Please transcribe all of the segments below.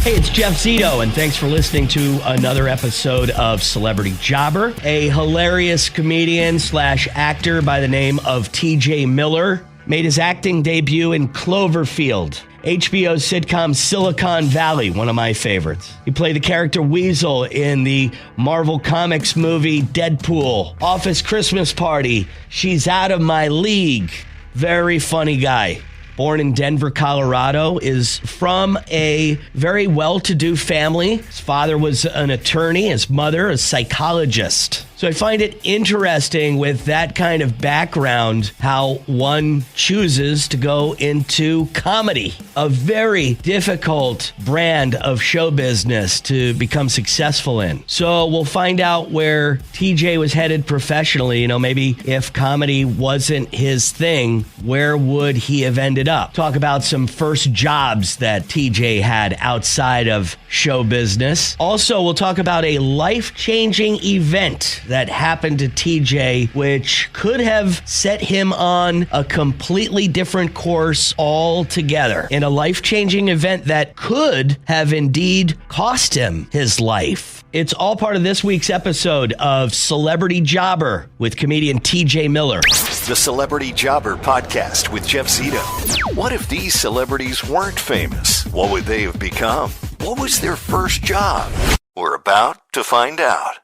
Hey, it's Jeff Zito, and thanks for listening to another episode of Celebrity Jobber. A hilarious comedian slash actor by the name of TJ Miller made his acting debut in Cloverfield, HBO's sitcom Silicone Valley, one of my favorites. He played the character Weasel in the Marvel Comics movie Deadpool, Office Christmas Party, She's Out of My League. Very funny guy. Born in Denver, Colorado, is from a very well-to-do family. His father was an attorney, his mother a psychologist. So I find it interesting with that kind of background how one chooses to go into comedy, a very difficult brand of show business to become successful in. So we'll find out where TJ was headed professionally. You know, maybe if comedy wasn't his thing, where would he have ended up? Talk about some first jobs that TJ had outside of show business. Also, we'll talk about a life-changing event that happened to TJ, which could have set him on a completely different course altogether. In a life-changing event that could have indeed cost him his life. It's all part of this week's episode of Celebrity Jobber with comedian TJ Miller. The Celebrity Jobber Podcast with Jeff Zito. What if these celebrities weren't famous? What would they have become? What was their first job? We're about to find out.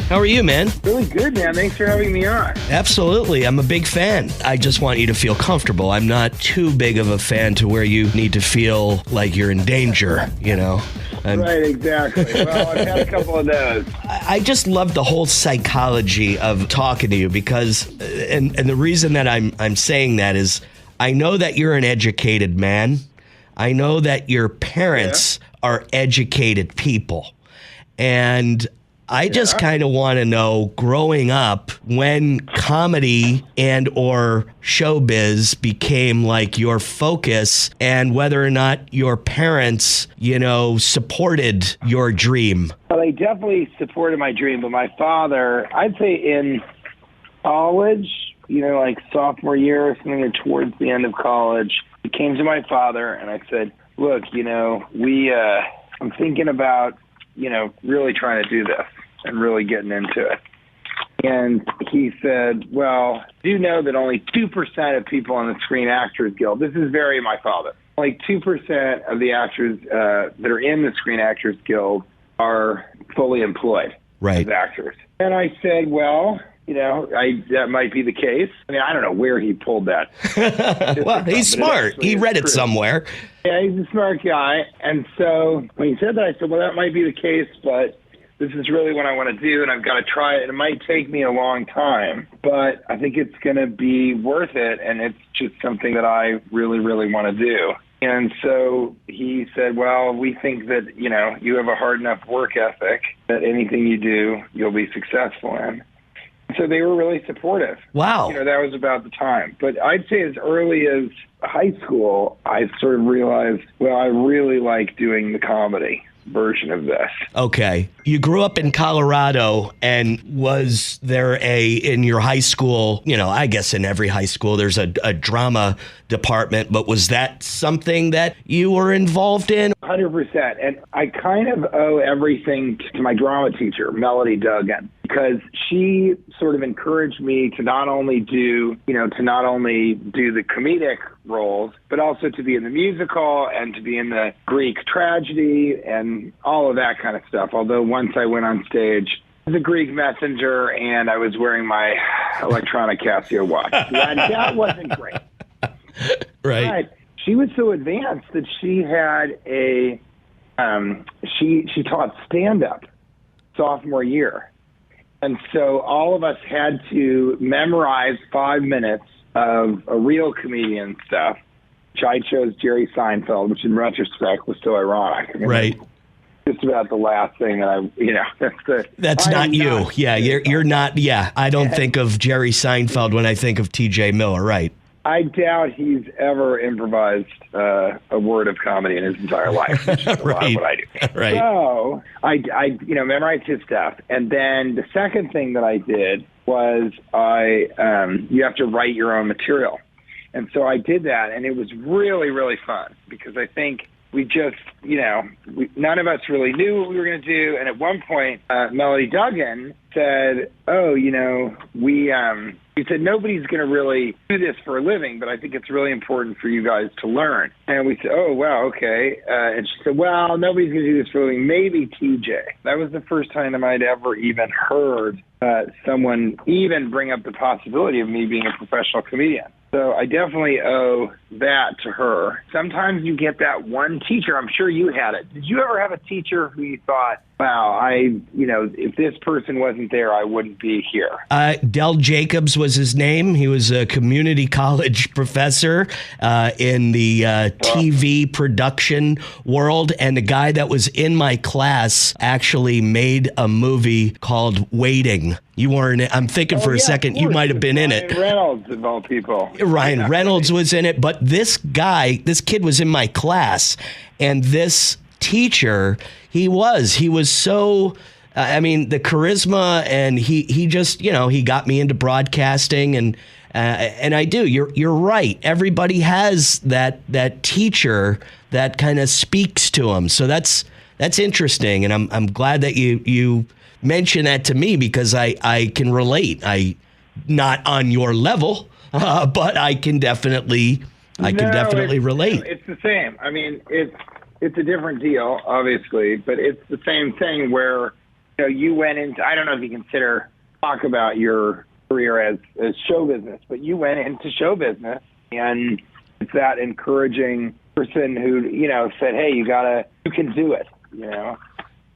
How are you, man? Really good, man. Thanks for having me on. Absolutely. I'm a big fan. I just want you to feel comfortable. I'm not too big of a fan to where you need to feel like you're in danger, you know? Right, exactly. Well, I've had a couple of those. I just love the whole psychology of talking to you because, and the reason that I'm saying that is I know that you're an educated man. I know that your parents are educated people. And I just kind of want to know, growing up, when comedy and or showbiz became like your focus and whether or not your parents, you know, supported your dream. Well, they definitely supported my dream, but my father, I'd say in college, you know, like sophomore year or something, or towards the end of college, I came to my father and I said, look, you know, I'm thinking about, you know, really trying to do this and really getting into it. And he said, well, do know that only 2% of people on the Screen Actors Guild, this is very my father, only 2% of the actors that are in the Screen Actors Guild are fully employed as actors. And I said, well, you know, that might be the case. I mean, I don't know where he pulled that. Well, he's smart. He read it somewhere. Yeah, he's a smart guy. And so when he said that, I said, well, that might be the case, but this is really what I want to do, and I've got to try it. It might take me a long time, but I think it's going to be worth it, and it's just something that I really, really want to do. And so he said, well, we think that, you know, you have a hard enough work ethic that anything you do, you'll be successful in. So they were really supportive. Wow. You know, that was about the time. But I'd say as early as high school, I sort of realized, well, I really like doing the comedy version of this. Okay. You grew up in Colorado, and was there in your high school, you know, I guess in every high school there's a drama department, but was that something that you were involved in? 100%. And I kind of owe everything to my drama teacher, Melody Duggan, because she sort of encouraged me to not only do the comedic roles, but also to be in the musical and to be in the Greek tragedy and all of that kind of stuff. Although once I went on stage as a Greek messenger and I was wearing my electronic Casio watch. That wasn't great. Right. But she was so advanced that she had she taught stand-up sophomore year. And so all of us had to memorize 5 minutes of a real comedian stuff, which I chose Jerry Seinfeld, which in retrospect was so ironic. I mean, right. Just about the last thing that that's not you. Yeah, you're not. Yeah, I don't think of Jerry Seinfeld when I think of TJ Miller. Right. I doubt he's ever improvised a word of comedy in his entire life. Which is a lot of what I do. Right. So I memorized his stuff, and then the second thing that I did was you have to write your own material, and so I did that, and it was really, really fun because I think we just, none of us really knew what we were going to do. And at one point, Melody Duggan said, he said, nobody's going to really do this for a living, but I think it's really important for you guys to learn. And we said, oh, wow, okay. And she said, well, nobody's going to do this for a living, maybe TJ. That was the first time I'd ever even heard someone even bring up the possibility of me being a professional comedian. So I definitely owe that to her. Sometimes you get that one teacher. I'm sure you had it. Did you ever have a teacher who you thought, wow, if this person wasn't there, I wouldn't be here? Del Jacobs was his name. He was a community college professor in the TV production world. And the guy that was in my class actually made a movie called Waiting. You weren't. I'm thinking for a second, you might have been in it. Ryan Reynolds, of all people. Ryan Reynolds was in it. But this kid was in my class. And this teacher, he was so, the charisma, and he just, he got me into broadcasting, and I do. You're right. Everybody has that teacher that kind of speaks to them. So that's interesting. And I'm glad that you mention that to me, because I can relate. Not on your level, but I can definitely relate. It's the same. I mean, it's a different deal, obviously, but it's the same thing where, you went into, I don't know if you talk about your career as show business, but you went into show business, and it's that encouraging person who, said, hey, you can do it, And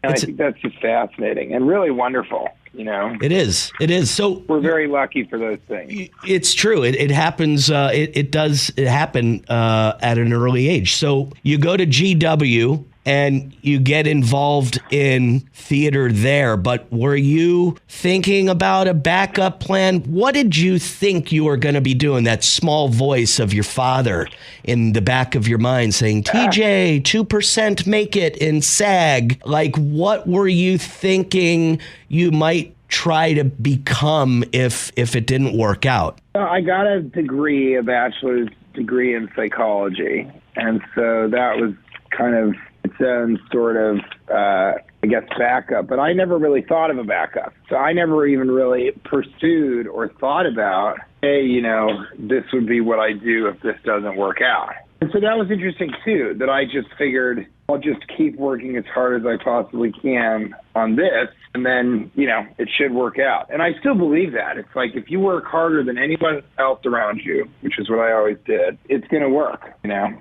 I think that's just fascinating and really wonderful, It is. So we're very lucky for those things. It's true. It happens. It does happen at an early age. So you go to GW and you get involved in theater there. But were you thinking about a backup plan? What did you think you were going to be doing? That small voice of your father in the back of your mind saying, TJ, 2% make it in SAG. Like, what were you thinking you might try to become if it didn't work out? Well, I got a bachelor's degree in psychology. And so that was kind of its own sort of, backup. But I never really thought of a backup. So I never even really pursued or thought about, hey, this would be what I do if this doesn't work out. And so that was interesting, too, that I just figured I'll just keep working as hard as I possibly can on this, and then, it should work out. And I still believe that. It's like if you work harder than anyone else around you, which is what I always did, it's going to work,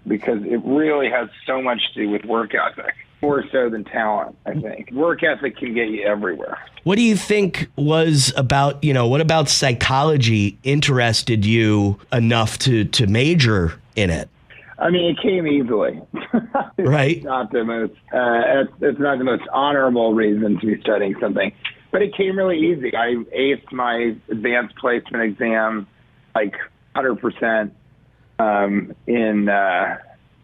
because it really has so much to do with work ethic, more so than talent, I think. Work ethic can get you everywhere. What do you think was about, what about psychology interested you enough to major in it? I mean, it came easily. Right. It's not the most honorable reason to be studying something, but it came really easy. I aced my advanced placement exam like 100% in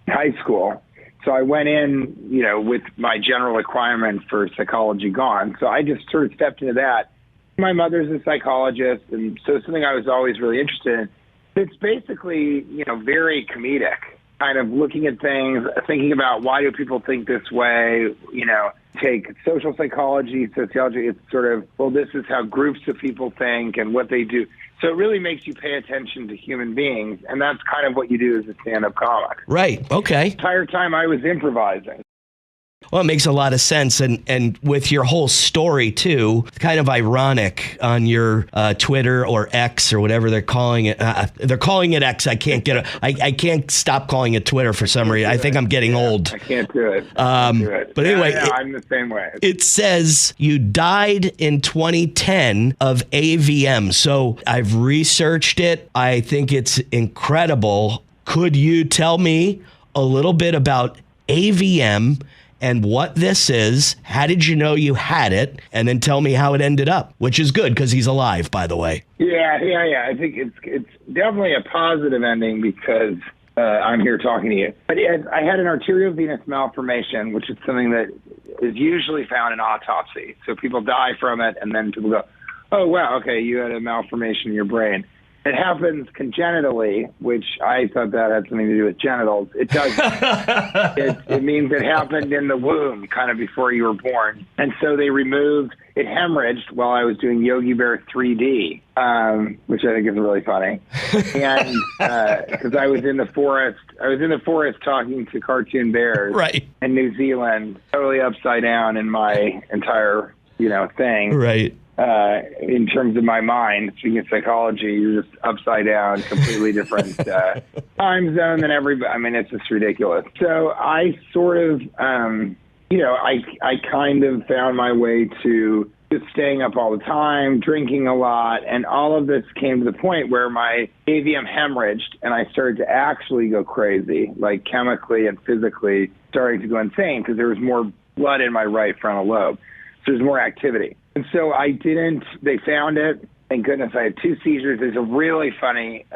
high school. So I went in, with my general requirement for psychology gone. So I just sort of stepped into that. My mother's a psychologist, and so something I was always really interested in. It's basically, very comedic. Kind of looking at things, thinking about why do people think this way, take social psychology, sociology, it's sort of, well, this is how groups of people think and what they do. So it really makes you pay attention to human beings, and that's kind of what you do as a stand-up comic. Right, okay. The entire time I was improvising. Well, it makes a lot of sense. And with your whole story, too, it's kind of ironic on your Twitter or X or whatever they're calling it. They're calling it X. I can't stop calling it Twitter for some reason. I think I'm getting old. I can't do it. But anyway, I'm the same way. It says you died in 2010 of AVM. So I've researched it. I think it's incredible. Could you tell me a little bit about AVM and what this is? How did you know you had it? And then tell me how it ended up, which is good because he's alive, by the way. Yeah. I think it's definitely a positive ending because I'm here talking to you. But I had an arteriovenous malformation, which is something that is usually found in autopsy. So people die from it, and then people go, oh, wow, okay, you had a malformation in your brain. It happens congenitally, which I thought that had something to do with genitals. It does. It means it happened in the womb, kind of before you were born. And so they removed, it hemorrhaged while I was doing Yogi Bear 3D, which I think is really funny. And because I was in the forest talking to cartoon bears in New Zealand, totally upside down in my entire, thing. Right. In terms of my mind, speaking of psychology, you're just upside down, completely different time zone than everybody. I mean, it's just ridiculous. So I sort of, I kind of found my way to just staying up all the time, drinking a lot, and all of this came to the point where my AVM hemorrhaged, and I started to actually go crazy, like chemically and physically starting to go insane because there was more blood in my right frontal lobe. So there's more activity. And so they found it. Thank goodness I had 2 seizures. There's a really funny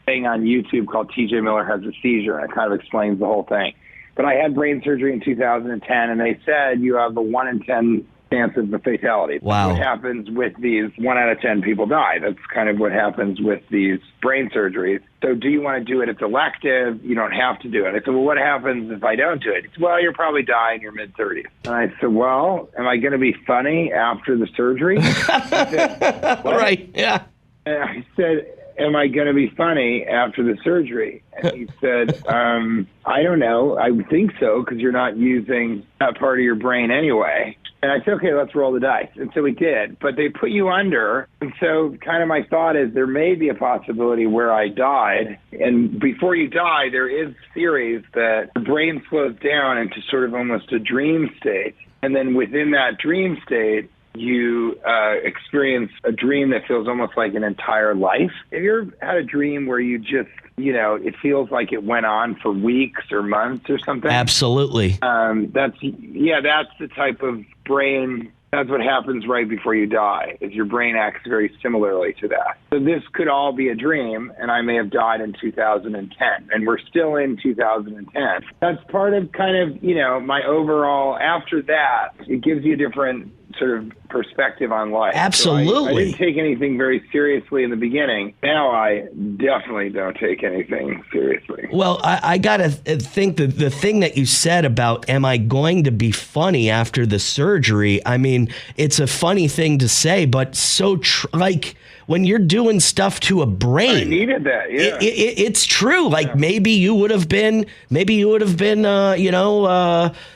thing on YouTube called TJ Miller Has a Seizure, and it kind of explains the whole thing. But I had brain surgery in 2010, and they said you have a 1 in 10 chance of a fatality. Wow. That's what happens with these 1 out of 10 people die. That's kind of what happens with these brain surgeries. So do you want to do it? It's elective. You don't have to do it. I said, well, what happens if I don't do it? It's, well, you'll probably die in your mid-30s. And I said, well, am I going to be funny after the surgery? Said, right, yeah. And I said, am I going to be funny after the surgery? And he said, I don't know. I would think so because you're not using that part of your brain anyway. And I said, okay, let's roll the dice. And so we did. But they put you under. And so kind of my thought is there may be a possibility where I died. And before you die, there is theories that the brain slows down into sort of almost a dream state. And then within that dream state, you experience a dream that feels almost like an entire life. Have you ever had a dream where you just, it feels like it went on for weeks or months or something? Absolutely. That's the type of brain. That's what happens right before you die, is your brain acts very similarly to that. So this could all be a dream, and I may have died in 2010, and we're still in 2010. That's part of kind of, my overall, after that, it gives you a different sort of perspective on life. Absolutely. So I didn't take anything very seriously in the beginning. Now I definitely don't take anything seriously. Well, I got to think that the thing that you said about, am I going to be funny after the surgery? I mean, it's a funny thing to say, but so like when you're doing stuff to a brain. I needed that, yeah. It's true. Like maybe you would have been,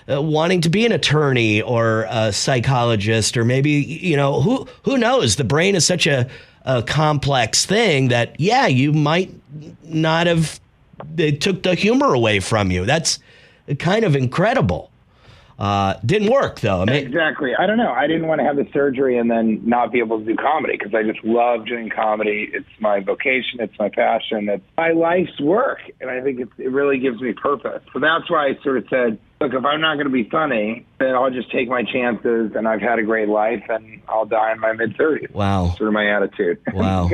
wanting to be an attorney or a psychologist, or maybe, who knows? The brain is such a complex thing that, you might not have, it took the humor away from you. That's kind of incredible. Didn't work, though. Exactly. I don't know. I didn't want to have the surgery and then not be able to do comedy because I just love doing comedy. It's my vocation. It's my passion. It's my life's work. And I think it really gives me purpose. So that's why I sort of said, look, if I'm not going to be funny, then I'll just take my chances, and I've had a great life, and I'll die in my mid-30s. Wow. Sort of my attitude. Wow.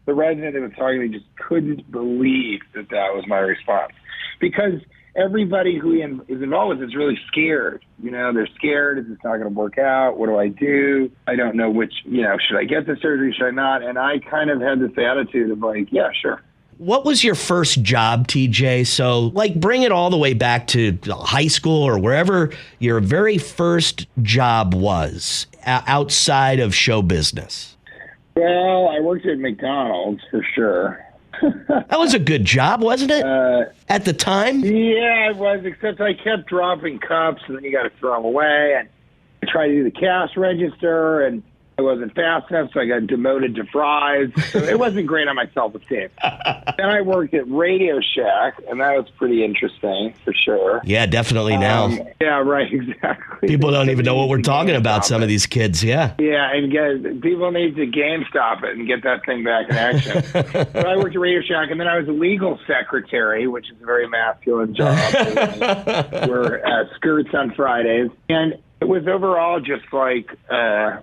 The resident that was talking to me just couldn't believe that was my response. Because everybody who is involved with it is really scared. They're scared. Is this not going to work out? What do I do? I don't know which, should I get the surgery? Should I not? And I kind of had this attitude of like, yeah, sure. What was your first job, TJ? So, bring it all the way back to high school or wherever your very first job was outside of show business. Well, I worked at McDonald's for sure. That was a good job, wasn't it? At the time? Yeah, it was, except I kept dropping cups, and then you got to throw them away. And I tried to do the cash register, and I wasn't fast enough, so I got demoted to fries. So it wasn't great on my self-esteem. Then I worked at Radio Shack, and that was pretty interesting, for sure. Yeah, definitely now. Yeah, right, exactly. People don't even know what we're talking about, some of these kids, yeah. Yeah, and people need to GameStop it and get that thing back in action. So I worked at Radio Shack, and then I was a legal secretary, which is a very masculine job. We're skirts on Fridays. And it was overall just a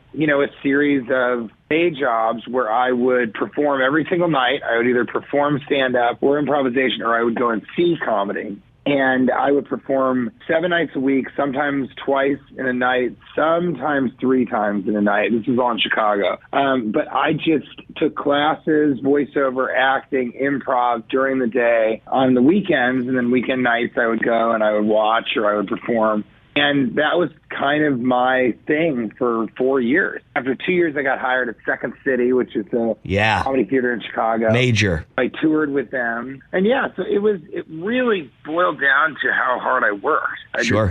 series of day jobs where I would perform every single night. I would either perform stand-up or improvisation, or I would go and see comedy. And I would perform 7 nights a week, sometimes twice in a night, sometimes 3 times in a night. This was all in Chicago. But I just took classes, voiceover, acting, improv during the day. On the weekends and then weekend nights, I would go and I would watch or I would perform. And that was kind of my thing for 4 years. After 2 years, I got hired at Second City, which is a comedy theater in Chicago. Major. I toured with them. And so it really boiled down to how hard I worked.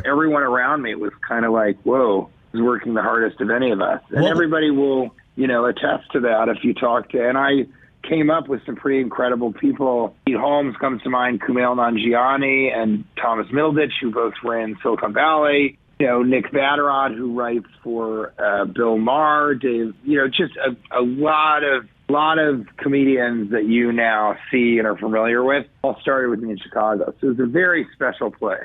Everyone around me was kind of like, whoa, I was working the hardest of any of us. And everybody will, attest to that if you talk to, and I came up with some pretty incredible people. Pete Holmes comes to mind, Kumail Nanjiani and Thomas Middleditch, who both were in Silicone Valley. Nick Vatterott, who writes for Bill Maher, Dave. Just a lot of comedians that you now see and are familiar with. All started with me in Chicago, so it was a very special place.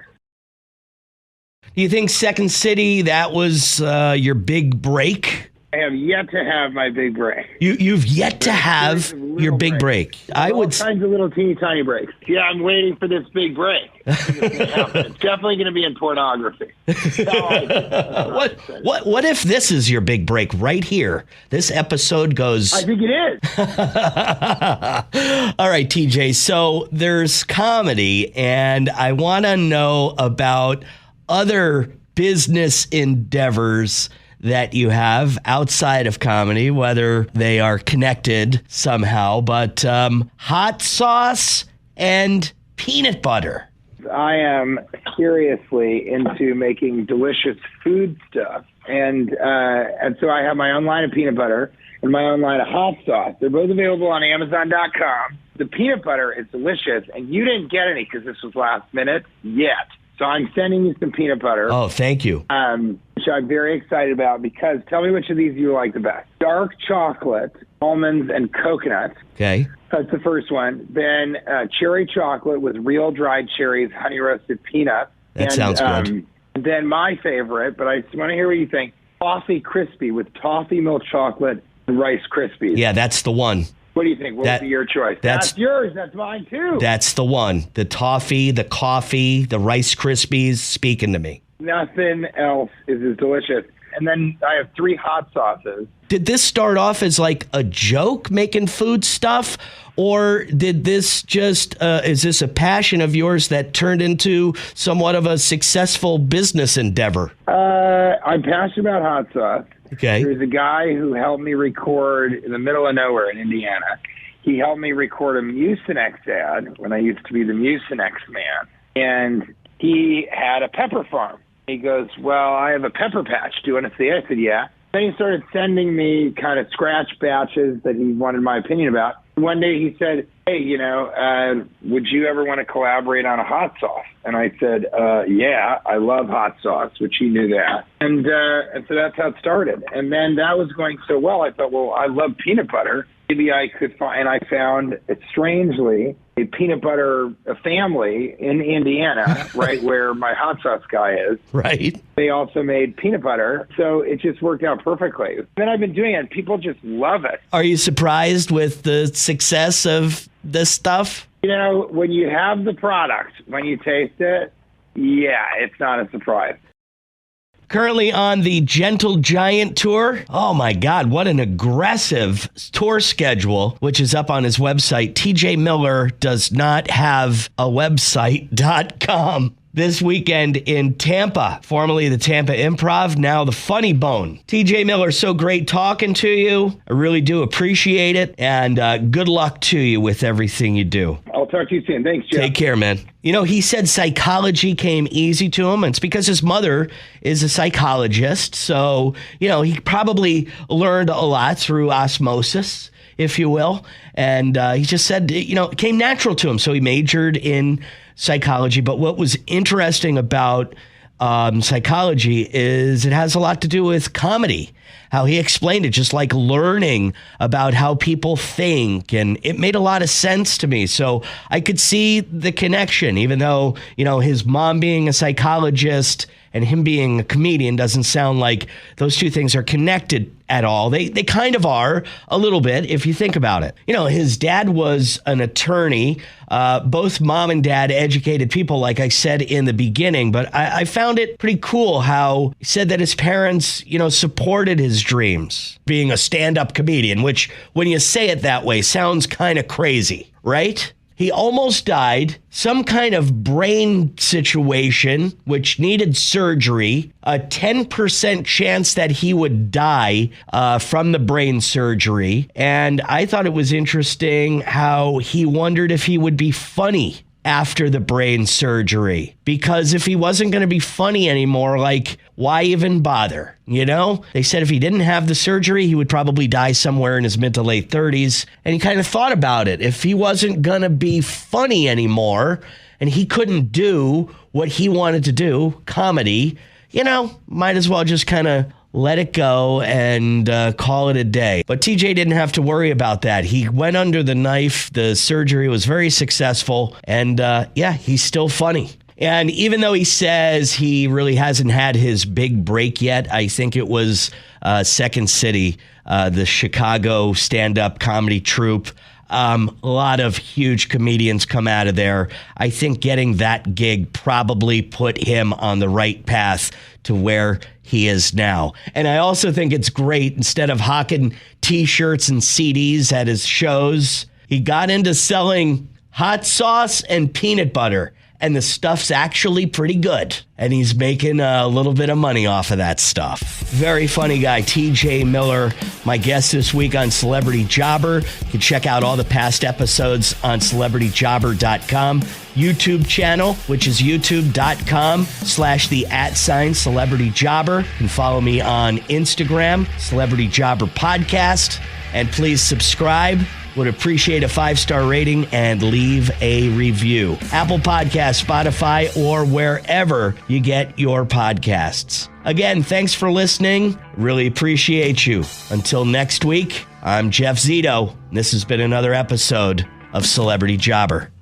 Do you think Second City, that was your big break? I have yet to have my big break. You've yet to have your big break. All kinds of little teeny tiny breaks. Yeah, I'm waiting for this big break. It's definitely going to be in pornography. What if this is your big break right here? This episode goes... I think it is. All right, TJ. So there's comedy, and I want to know about other business endeavors that you have outside of comedy, whether they are connected somehow, but hot sauce and peanut butter. I am seriously into making delicious food stuff. And so I have my own line of peanut butter and my own line of hot sauce. They're both available on Amazon.com. The peanut butter is delicious, and you didn't get any because this was last minute yet. So I'm sending you some peanut butter. Oh, thank you. Which I'm very excited about because tell me which of these you like the best. Dark chocolate, almonds, and coconut. Okay. That's the first one. Then cherry chocolate with real dried cherries, honey roasted peanuts. That sounds good. Then my favorite, but I just want to hear what you think, toffee crispy with toffee milk chocolate and Rice Krispies. Yeah, that's the one. What do you think? What would be your choice? That's yours. That's mine, too. That's the one. The toffee, the coffee, the Rice Krispies speaking to me. Nothing else is as delicious. And then I have 3 hot sauces. Did this start off as like a joke, making food stuff? Or did this just, is this a passion of yours that turned into somewhat of a successful business endeavor? I'm passionate about hot sauce. Okay. There's a guy who helped me record in the middle of nowhere in Indiana. He helped me record a Mucinex ad when I used to be the Mucinex man. And he had a pepper farm. He goes, well, I have a pepper patch. Do you want to see it? I said, yeah. Then he started sending me kind of scratch batches that he wanted my opinion about. One day he said, hey, would you ever want to collaborate on a hot sauce? And I said, yeah, I love hot sauce, which he knew that. And so that's how it started. And then that was going so well, I thought, well, I love peanut butter. Maybe I could find, and I found, strangely, a peanut butter family in Indiana, right where my hot sauce guy is. Right. They also made peanut butter, so it just worked out perfectly. Then I've been doing it, and people just love it. Are you surprised with the success of this stuff? When you have the product, when you taste it, yeah, it's not a surprise. Currently on the Gentle Giant tour. Oh my God, what an aggressive tour schedule, which is up on his website. TJ Miller does not have a website.com. This weekend in Tampa, formerly the Tampa Improv, now the Funny Bone. TJ Miller, so great talking to you. I really do appreciate it. And good luck to you with everything you do. I'll talk to you soon. Thanks, Jeff. Take care, man. He said psychology came easy to him. And it's because his mother is a psychologist. So, he probably learned a lot through osmosis, if you will. And he just said, it came natural to him. So he majored in psychology. But what was interesting about psychology is it has a lot to do with comedy, how he explained it, just like learning about how people think. And it made a lot of sense to me. So I could see the connection, even though, his mom being a psychologist and him being a comedian doesn't sound like those two things are connected at all. They kind of are a little bit if you think about it. You know, his dad was an attorney. Both mom and dad educated people, like I said in the beginning, but I found it pretty cool how he said that his parents, you know, supported his dreams, being a stand-up comedian, which when you say it that way sounds kind of crazy, right? He almost died, some kind of brain situation which needed surgery, a 10% chance that he would die from the brain surgery. And I thought it was interesting how he wondered if he would be funny after the brain surgery, because if he wasn't going to be funny anymore, like, why even bother? You know, they said if he didn't have the surgery, he would probably die somewhere in his mid to late 30s. And he kind of thought about it. If he wasn't going to be funny anymore and he couldn't do what he wanted to do, comedy, you know, might as well just kind of let it go and call it a day. But TJ didn't have to worry about that. He went under the knife. The surgery was very successful. And he's still funny. And even though he says he really hasn't had his big break yet, I think it was Second City, the Chicago stand-up comedy troupe. A lot of huge comedians come out of there. I think getting that gig probably put him on the right path to where he is now. And I also think it's great, instead of hawking T-shirts and CDs at his shows, he got into selling hot sauce and peanut butter. And the stuff's actually pretty good. And he's making a little bit of money off of that stuff. Very funny guy, TJ Miller, my guest this week on Celebrity Jobber. You can check out all the past episodes on CelebrityJobber.com. YouTube channel, which is youtube.com/the@CelebrityJobber. You can follow me on Instagram, Celebrity Jobber Podcast. And please subscribe. Would appreciate a 5-star rating and leave a review. Apple Podcasts, Spotify, or wherever you get your podcasts. Again, thanks for listening. Really appreciate you. Until next week, I'm Jeff Zito. This has been another episode of Celebrity Jobber.